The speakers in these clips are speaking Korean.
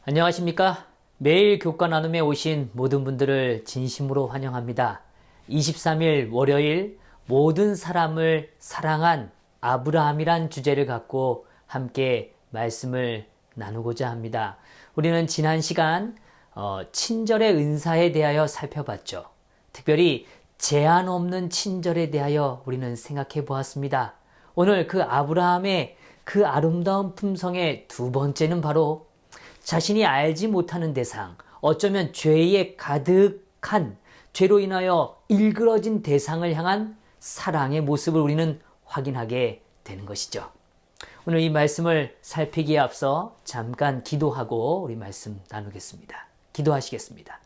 안녕하십니까? 매일 교과 나눔에 오신 모든 분들을 진심으로 환영합니다. 23일 월요일 모든 사람을 사랑한 아브라함이란 주제를 갖고 함께 말씀을 나누고자 합니다. 우리는 지난 시간 친절의 은사에 대하여 살펴봤죠. 특별히 제한 없는 친절에 대하여 우리는 생각해 보았습니다. 오늘 그 아브라함의 그 아름다운 품성의 두 번째는 바로 자신이 알지 못하는 대상, 어쩌면 죄에 가득한 죄로 인하여 일그러진 대상을 향한 사랑의 모습을 우리는 확인하게 되는 것이죠. 오늘 이 말씀을 살피기에 앞서 잠깐 기도하고 우리 말씀 나누겠습니다. 기도하시겠습니다.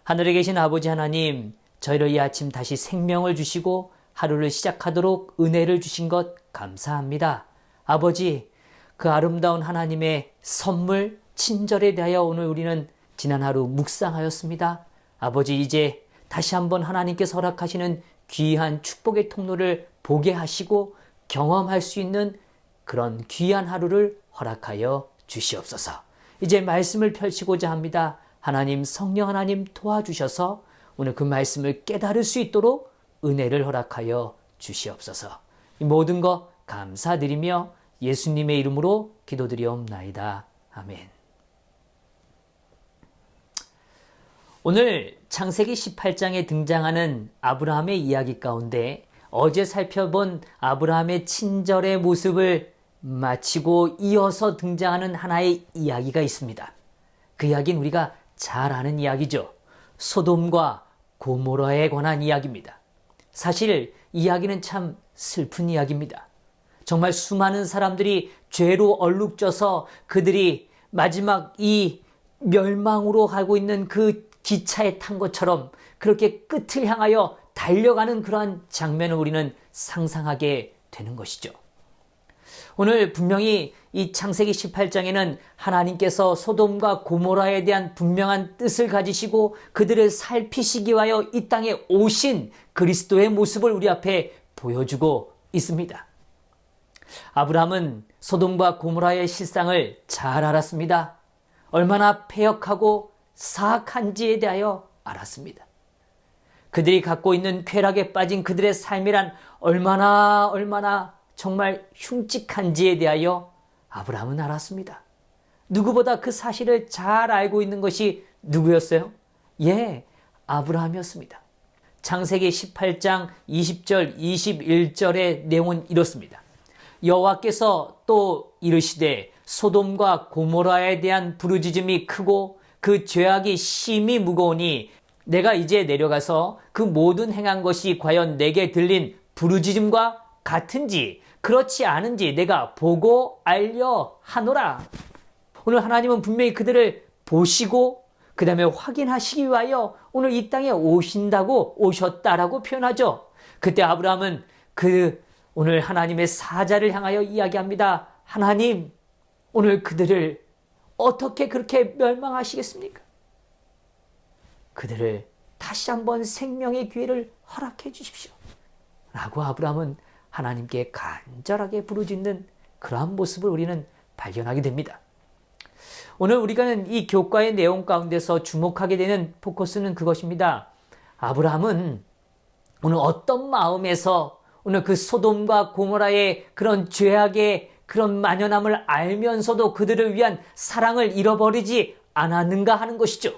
하늘에 계신 아버지 하나님, 저희를 이 아침 다시 생명을 주시고 하루를 시작하도록 은혜를 주신 것 감사합니다. 아버지, 그 아름다운 하나님의 선물, 친절에 대하여 오늘 우리는 지난 하루 묵상하였습니다. 아버지, 이제 다시 한번 하나님께서 허락하시는 귀한 축복의 통로를 보게 하시고 경험할 수 있는 그런 귀한 하루를 허락하여 주시옵소서. 이제 말씀을 펼치고자 합니다. 하나님, 성령 하나님 도와주셔서 오늘 그 말씀을 깨달을 수 있도록 은혜를 허락하여 주시옵소서. 이 모든 것 감사드리며 예수님의 이름으로 기도드리옵나이다. 아멘. 오늘 창세기 18장에 등장하는 아브라함의 이야기 가운데 어제 살펴본 아브라함의 친절의 모습을 마치고 이어서 등장하는 하나의 이야기가 있습니다. 그 이야기는 우리가 잘 아는 이야기죠. 소돔과 고모라에 관한 이야기입니다. 사실 이야기는 참 슬픈 이야기입니다. 정말 수많은 사람들이 죄로 얼룩져서 그들이 마지막 이 멸망으로 가고 있는 그 기차에 탄 것처럼 그렇게 끝을 향하여 달려가는 그러한 장면을 우리는 상상하게 되는 것이죠. 오늘 분명히 이 창세기 18장에는 하나님께서 소돔과 고모라에 대한 분명한 뜻을 가지시고 그들을 살피시기 위하여 이 땅에 오신 그리스도의 모습을 우리 앞에 보여주고 있습니다. 아브라함은 소돔과 고모라의 실상을 잘 알았습니다. 얼마나 패역하고 사악한지에 대하여 알았습니다. 그들이 갖고 있는 쾌락에 빠진 그들의 삶이란 얼마나 정말 흉측한지에 대하여 아브라함은 알았습니다. 누구보다 그 사실을 잘 알고 있는 것이 누구였어요? 아브라함이었습니다. 창세기 18장 20절 21절의 내용은 이렇습니다. 여호와께서 또 이르시되 소돔과 고모라에 대한 부르짖음이 크고 그 죄악이 심히 무거우니 내가 이제 내려가서 그 모든 행한 것이 과연 내게 들린 부르짖음과 같은지 그렇지 않은지 내가 보고 알려 하노라. 오늘 하나님은 분명히 그들을 보시고 그 다음에 확인하시기 위하여 오늘 이 땅에 오셨다라고 표현하죠. 그때 아브라함은 오늘 하나님의 사자를 향하여 이야기합니다. 하나님, 오늘 그들을 어떻게 그렇게 멸망하시겠습니까? 그들을 다시 한번 생명의 기회를 허락해 주십시오. 라고 아브라함은 하나님께 간절하게 부르짖는 그러한 모습을 우리는 발견하게 됩니다. 오늘 우리가 이 교과의 내용 가운데서 주목하게 되는 포커스는 그것입니다. 아브라함은 오늘 어떤 마음에서 오늘 그 소돔과 고모라의 그런 죄악의 그런 만연함을 알면서도 그들을 위한 사랑을 잃어버리지 않았는가 하는 것이죠.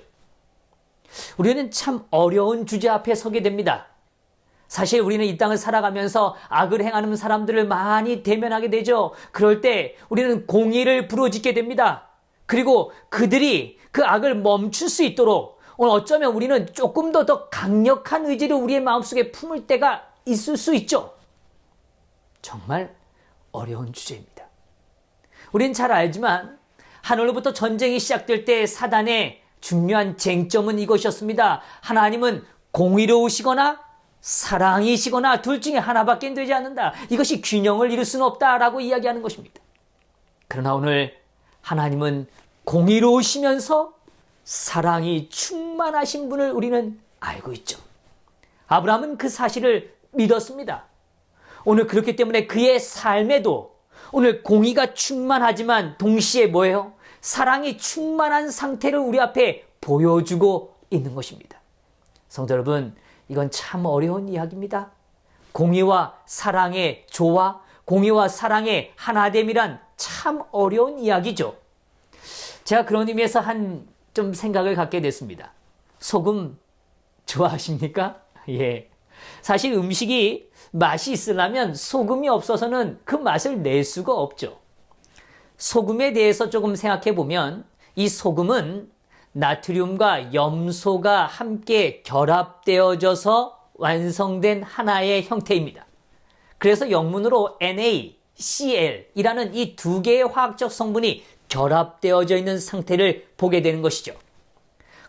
우리는 참 어려운 주제 앞에 서게 됩니다. 사실 우리는 이 땅을 살아가면서 악을 행하는 사람들을 많이 대면하게 되죠. 그럴 때 우리는 공의를 부르짖게 됩니다. 그리고 그들이 그 악을 멈출 수 있도록 오늘 어쩌면 우리는 조금 더 강력한 의지를 우리의 마음속에 품을 때가 있을 수 있죠. 정말 어려운 주제입니다. 우린 잘 알지만 하늘로부터 전쟁이 시작될 때 사단의 중요한 쟁점은 이것이었습니다. 하나님은 공의로우시거나 사랑이시거나 둘 중에 하나밖에 되지 않는다. 이것이 균형을 이룰 수는 없다라고 이야기하는 것입니다. 그러나 오늘 하나님은 공의로우시면서 사랑이 충만하신 분을 우리는 알고 있죠. 아브라함은 그 사실을 믿었습니다. 오늘 그렇기 때문에 그의 삶에도 오늘 공의가 충만하지만 동시에 뭐예요? 사랑이 충만한 상태를 우리 앞에 보여주고 있는 것입니다. 성도 여러분, 이건 참 어려운 이야기입니다. 공의와 사랑의 조화, 공의와 사랑의 하나됨이란 참 어려운 이야기죠. 제가 그런 의미에서 좀 생각을 갖게 됐습니다. 소금 좋아하십니까? 예. 사실 음식이 맛이 있으려면 소금이 없어서는 그 맛을 낼 수가 없죠. 소금에 대해서 조금 생각해 보면 이 소금은 나트륨과 염소가 함께 결합되어져서 완성된 하나의 형태입니다. 그래서 영문으로 NaCl이라는 이 두 개의 화학적 성분이 결합되어져 있는 상태를 보게 되는 것이죠.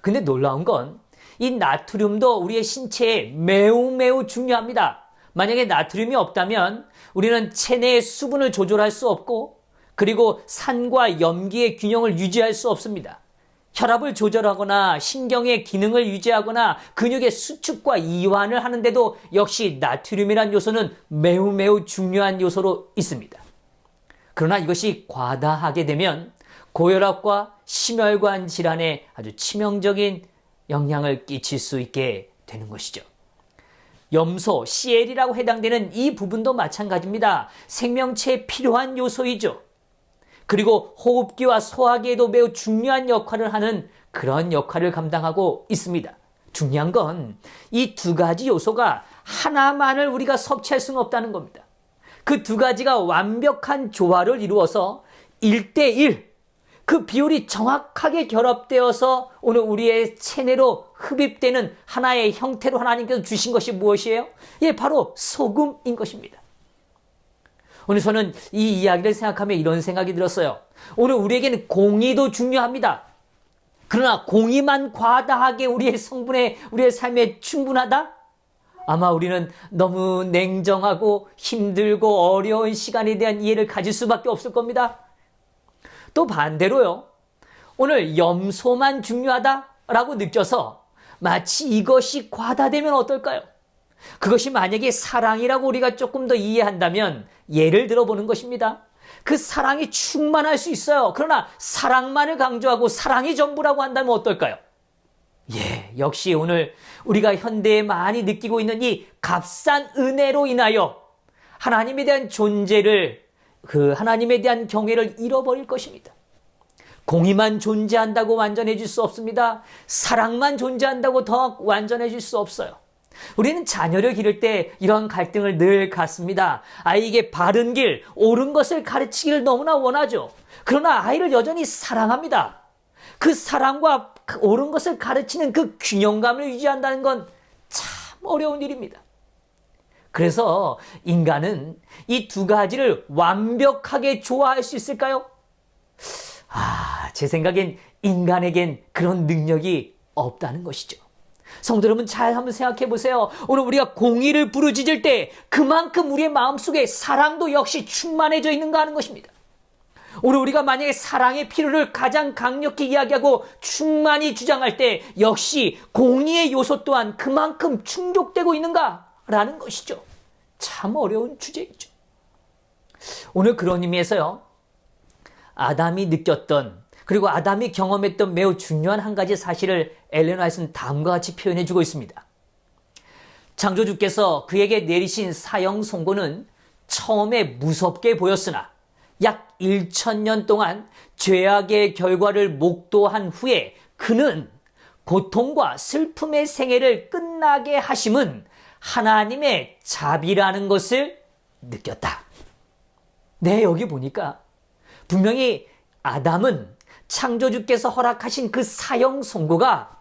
근데 놀라운 건 이 나트륨도 우리의 신체에 매우 중요합니다. 만약에 나트륨이 없다면 우리는 체내의 수분을 조절할 수 없고, 그리고 산과 염기의 균형을 유지할 수 없습니다. 혈압을 조절하거나 신경의 기능을 유지하거나 근육의 수축과 이완을 하는데도 역시 나트륨이란 요소는 매우 중요한 요소로 있습니다. 그러나 이것이 과다하게 되면 고혈압과 심혈관 질환에 아주 치명적인 영향을 끼칠 수 있게 되는 것이죠. 염소, Cl이라고 해당되는 이 부분도 마찬가지입니다. 생명체에 필요한 요소이죠. 그리고 호흡기와 소화기에도 매우 중요한 역할을 하는 그런 역할을 감당하고 있습니다. 중요한 건 이 두 가지 요소가 하나만을 우리가 섭취할 수는 없다는 겁니다. 그 두 가지가 완벽한 조화를 이루어서 1대1, 그 비율이 정확하게 결합되어서 오늘 우리의 체내로 흡입되는 하나의 형태로 하나님께서 주신 것이 무엇이에요? 예, 바로 소금인 것입니다. 오늘 저는 이 이야기를 생각하며 이런 생각이 들었어요. 오늘 우리에게는 공의도 중요합니다. 그러나 공의만 과다하게 우리의 삶에 충분하다? 아마 우리는 너무 냉정하고 힘들고 어려운 시간에 대한 이해를 가질 수밖에 없을 겁니다. 또 반대로요, 오늘 염소만 중요하다라고 느껴서 마치 이것이 과다되면 어떨까요? 그것이 만약에 사랑이라고 우리가 조금 더 이해한다면 예를 들어보는 것입니다. 그 사랑이 충만할 수 있어요. 그러나 사랑만을 강조하고 사랑이 전부라고 한다면 어떨까요? 예, 역시 오늘 우리가 현대에 많이 느끼고 있는 이 값싼 은혜로 인하여 하나님에 대한 존재를, 그 하나님에 대한 경외를 잃어버릴 것입니다. 공의만 존재한다고 완전해질 수 없습니다. 사랑만 존재한다고 더 완전해질 수 없어요. 우리는 자녀를 기를 때 이런 갈등을 늘 갖습니다. 아이에게 바른 길, 옳은 것을 가르치기를 너무나 원하죠. 그러나 아이를 여전히 사랑합니다. 그 사랑과 옳은 것을 가르치는 그 균형감을 유지한다는 건 참 어려운 일입니다. 그래서 인간은 이 두 가지를 완벽하게 조화할 수 있을까요? 제 생각엔 인간에겐 그런 능력이 없다는 것이죠. 성도 여러분, 잘 한번 생각해 보세요. 오늘 우리가 공의를 부르짖을 때 그만큼 우리의 마음속에 사랑도 역시 충만해져 있는가 하는 것입니다. 오늘 우리가 만약에 사랑의 필요를 가장 강력히 이야기하고 충만히 주장할 때 역시 공의의 요소 또한 그만큼 충족되고 있는가라는 것이죠. 참 어려운 주제이죠. 오늘 그런 의미에서요, 아담이 느꼈던, 그리고 아담이 경험했던 매우 중요한 한 가지 사실을 엘렌 화이트는 다음과 같이 표현해주고 있습니다. 창조주께서 그에게 내리신 사형 선고는 처음에 무섭게 보였으나 약 1000년 동안 죄악의 결과를 목도한 후에 그는 고통과 슬픔의 생애를 끝나게 하심은 하나님의 자비라는 것을 느꼈다. 네, 여기 보니까 분명히 아담은 창조주께서 허락하신 그 사형 선고가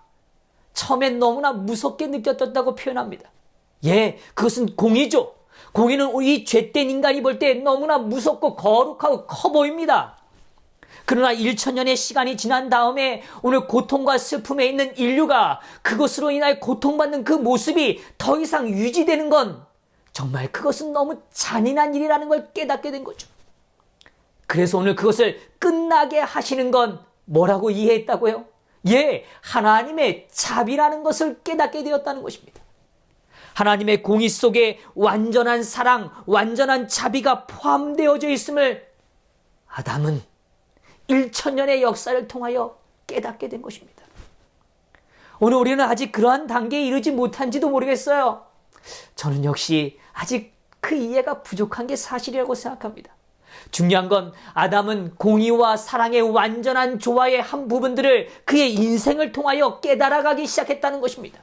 처음엔 너무나 무섭게 느껴졌다고 표현합니다. 예, 그것은 공의죠. 공의는 이 죄된 인간이 볼 때 너무나 무섭고 거룩하고 커 보입니다. 그러나 1000년의 시간이 지난 다음에 오늘 고통과 슬픔에 있는 인류가 그것으로 인하여 고통받는 그 모습이 더 이상 유지되는 건 정말 그것은 너무 잔인한 일이라는 걸 깨닫게 된 거죠. 그래서 오늘 그것을 끝나게 하시는 건 뭐라고 이해했다고요? 예, 하나님의 자비라는 것을 깨닫게 되었다는 것입니다. 하나님의 공의 속에 완전한 사랑, 완전한 자비가 포함되어져 있음을 아담은 1,000년의 역사를 통하여 깨닫게 된 것입니다. 오늘 우리는 아직 그러한 단계에 이르지 못한지도 모르겠어요. 저는 역시 아직 그 이해가 부족한 게 사실이라고 생각합니다. 중요한 건 아담은 공의와 사랑의 완전한 조화의 한 부분들을 그의 인생을 통하여 깨달아가기 시작했다는 것입니다.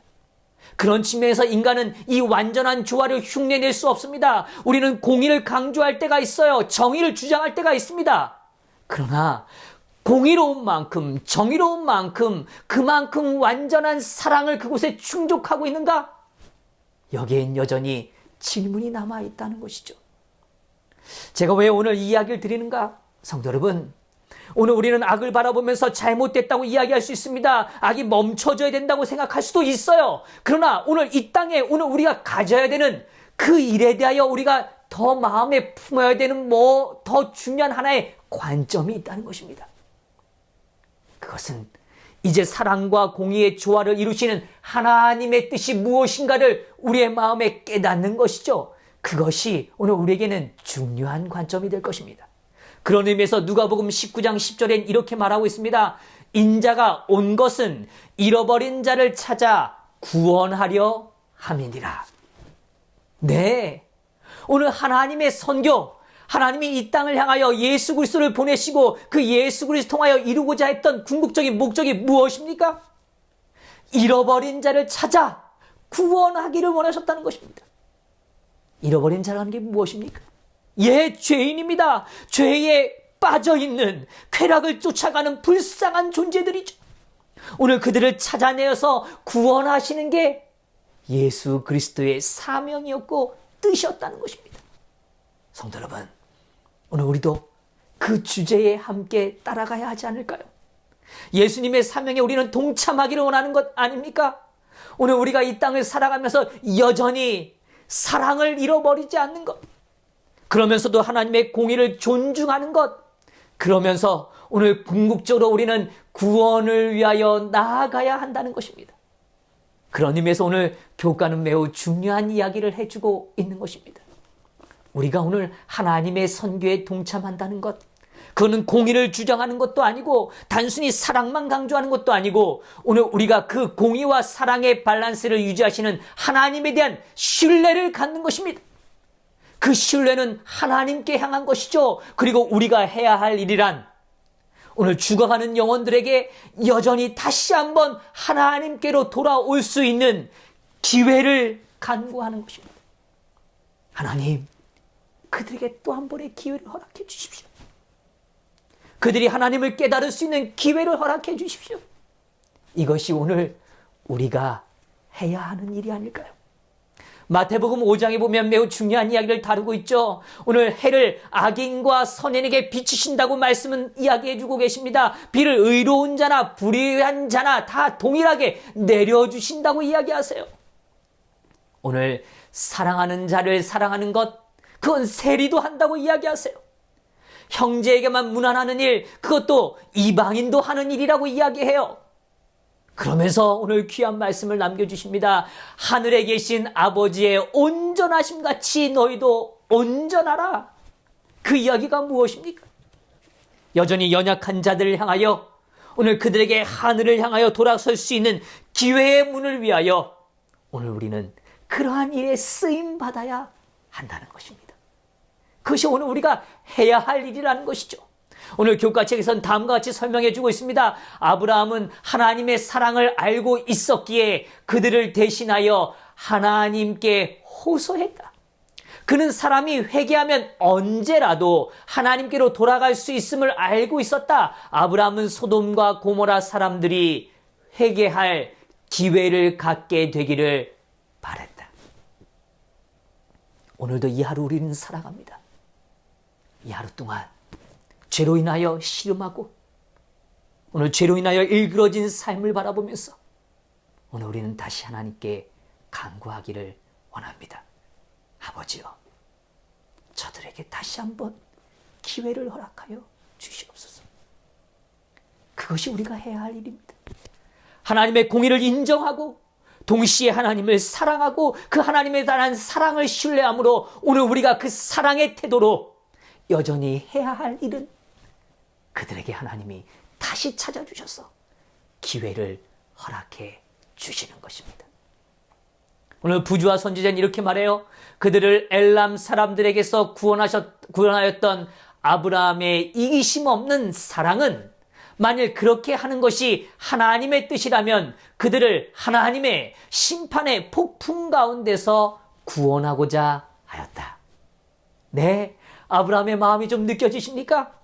그런 측면에서 인간은 이 완전한 조화를 흉내낼 수 없습니다. 우리는 공의를 강조할 때가 있어요. 정의를 주장할 때가 있습니다. 그러나 공의로운 만큼, 정의로운 만큼, 그만큼 완전한 사랑을 그곳에 충족하고 있는가? 여기엔 여전히 질문이 남아있다는 것이죠. 제가 왜 오늘 이 이야기를 드리는가? 성도 여러분, 오늘 우리는 악을 바라보면서 잘못됐다고 이야기할 수 있습니다. 악이 멈춰져야 된다고 생각할 수도 있어요. 그러나 오늘 이 땅에 오늘 우리가 가져야 되는 그 일에 대하여 우리가 더 마음에 품어야 되는 더 중요한 하나의 관점이 있다는 것입니다. 그것은 이제 사랑과 공의의 조화를 이루시는 하나님의 뜻이 무엇인가를 우리의 마음에 깨닫는 것이죠. 그것이 오늘 우리에게는 중요한 관점이 될 것입니다. 그런 의미에서 누가복음 19장 10절엔 이렇게 말하고 있습니다. 인자가 온 것은 잃어버린 자를 찾아 구원하려 함이니라. 네, 오늘 하나님의 선교, 하나님이 이 땅을 향하여 예수 그리스도를 보내시고 그 예수 그리스도 통하여 이루고자 했던 궁극적인 목적이 무엇입니까? 잃어버린 자를 찾아 구원하기를 원하셨다는 것입니다. 잃어버린 자라는 게 무엇입니까? 죄인입니다. 죄에 빠져있는, 쾌락을 쫓아가는 불쌍한 존재들이죠. 오늘 그들을 찾아내어서 구원하시는 게 예수 그리스도의 사명이었고 뜻이었다는 것입니다. 성도 여러분, 오늘 우리도 그 주제에 함께 따라가야 하지 않을까요? 예수님의 사명에 우리는 동참하기를 원하는 것 아닙니까? 오늘 우리가 이 땅을 살아가면서 여전히 사랑을 잃어버리지 않는 것, 그러면서도 하나님의 공의를 존중하는 것, 그러면서 오늘 궁극적으로 우리는 구원을 위하여 나아가야 한다는 것입니다. 그런 의미에서 오늘 교과는 매우 중요한 이야기를 해주고 있는 것입니다. 우리가 오늘 하나님의 선교에 동참한다는 것, 그거는 공의를 주장하는 것도 아니고 단순히 사랑만 강조하는 것도 아니고 오늘 우리가 그 공의와 사랑의 밸런스를 유지하시는 하나님에 대한 신뢰를 갖는 것입니다. 그 신뢰는 하나님께 향한 것이죠. 그리고 우리가 해야 할 일이란 오늘 죽어가는 영혼들에게 여전히 다시 한번 하나님께로 돌아올 수 있는 기회를 간구하는 것입니다. 하나님, 그들에게 또 한 번의 기회를 허락해 주십시오. 그들이 하나님을 깨달을 수 있는 기회를 허락해 주십시오. 이것이 오늘 우리가 해야 하는 일이 아닐까요? 마태복음 5장에 보면 매우 중요한 이야기를 다루고 있죠. 오늘 해를 악인과 선인에게 비추신다고 말씀은 이야기해주고 계십니다. 비를 의로운 자나 불의한 자나 다 동일하게 내려주신다고 이야기하세요. 오늘 사랑하는 자를 사랑하는 것, 그건 세리도 한다고 이야기하세요. 형제에게만 무난하는 일, 그것도 이방인도 하는 일이라고 이야기해요. 그러면서 오늘 귀한 말씀을 남겨주십니다. 하늘에 계신 아버지의 온전하심 같이 너희도 온전하라. 그 이야기가 무엇입니까? 여전히 연약한 자들을 향하여 오늘 그들에게 하늘을 향하여 돌아설 수 있는 기회의 문을 위하여 오늘 우리는 그러한 일에 쓰임 받아야 한다는 것입니다. 그것이 오늘 우리가 해야 할 일이라는 것이죠. 오늘 교과책에서는 다음과 같이 설명해 주고 있습니다. 아브라함은 하나님의 사랑을 알고 있었기에 그들을 대신하여 하나님께 호소했다. 그는 사람이 회개하면 언제라도 하나님께로 돌아갈 수 있음을 알고 있었다. 아브라함은 소돔과 고모라 사람들이 회개할 기회를 갖게 되기를 바랬다. 오늘도 이 하루 우리는 살아갑니다. 이 하루 동안 죄로 인하여 시름하고 오늘 죄로 인하여 일그러진 삶을 바라보면서 오늘 우리는 다시 하나님께 간구하기를 원합니다. 아버지여, 저들에게 다시 한번 기회를 허락하여 주시옵소서. 그것이 우리가 해야 할 일입니다. 하나님의 공의를 인정하고 동시에 하나님을 사랑하고 그 하나님에 대한 사랑을 신뢰함으로 오늘 우리가 그 사랑의 태도로 여전히 해야 할 일은 그들에게 하나님이 다시 찾아주셔서 기회를 허락해 주시는 것입니다. 오늘 부주와 선지자는 이렇게 말해요. 그들을 엘람 사람들에게서 구원하였던 아브라함의 이기심 없는 사랑은 만일 그렇게 하는 것이 하나님의 뜻이라면 그들을 하나님의 심판의 폭풍 가운데서 구원하고자 하였다. 네, 아브라함의 마음이 좀 느껴지십니까?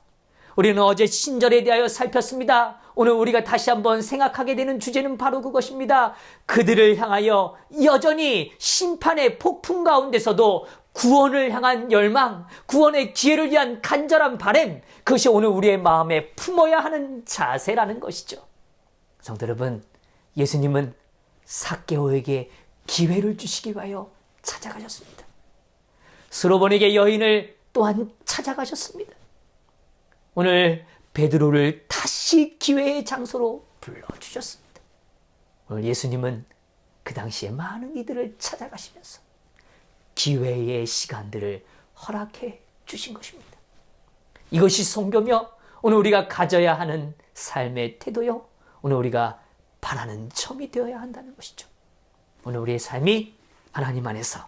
우리는 어제 신절에 대하여 살폈습니다. 오늘 우리가 다시 한번 생각하게 되는 주제는 바로 그것입니다. 그들을 향하여 여전히 심판의 폭풍 가운데서도 구원을 향한 열망, 구원의 기회를 위한 간절한 바람, 그것이 오늘 우리의 마음에 품어야 하는 자세라는 것이죠. 성도 여러분, 예수님은 삭개오에게 기회를 주시기 위하여 찾아가셨습니다. 스로본에게 여인을 또한 찾아가셨습니다. 오늘 베드로를 다시 기회의 장소로 불러주셨습니다. 오늘 예수님은 그 당시에 많은 이들을 찾아가시면서 기회의 시간들을 허락해 주신 것입니다. 이것이 선교며 오늘 우리가 가져야 하는 삶의 태도요, 오늘 우리가 바라는 점이 되어야 한다는 것이죠. 오늘 우리의 삶이 하나님 안에서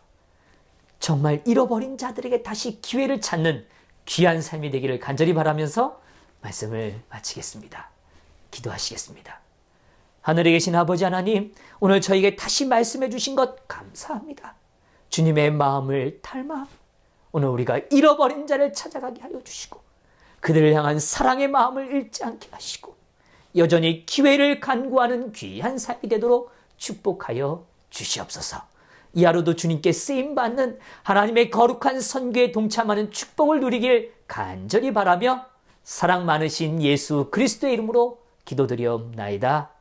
정말 잃어버린 자들에게 다시 기회를 찾는 귀한 삶이 되기를 간절히 바라면서 말씀을 마치겠습니다. 기도하시겠습니다. 하늘에 계신 아버지 하나님, 오늘 저에게 다시 말씀해 주신 것 감사합니다. 주님의 마음을 닮아 오늘 우리가 잃어버린 자를 찾아가게 하여 주시고 그들을 향한 사랑의 마음을 잃지 않게 하시고 여전히 기회를 간구하는 귀한 삶이 되도록 축복하여 주시옵소서. 이 하루도 주님께 쓰임받는 하나님의 거룩한 선교에 동참하는 축복을 누리길 간절히 바라며 사랑 많으신 예수 그리스도의 이름으로 기도드리옵나이다.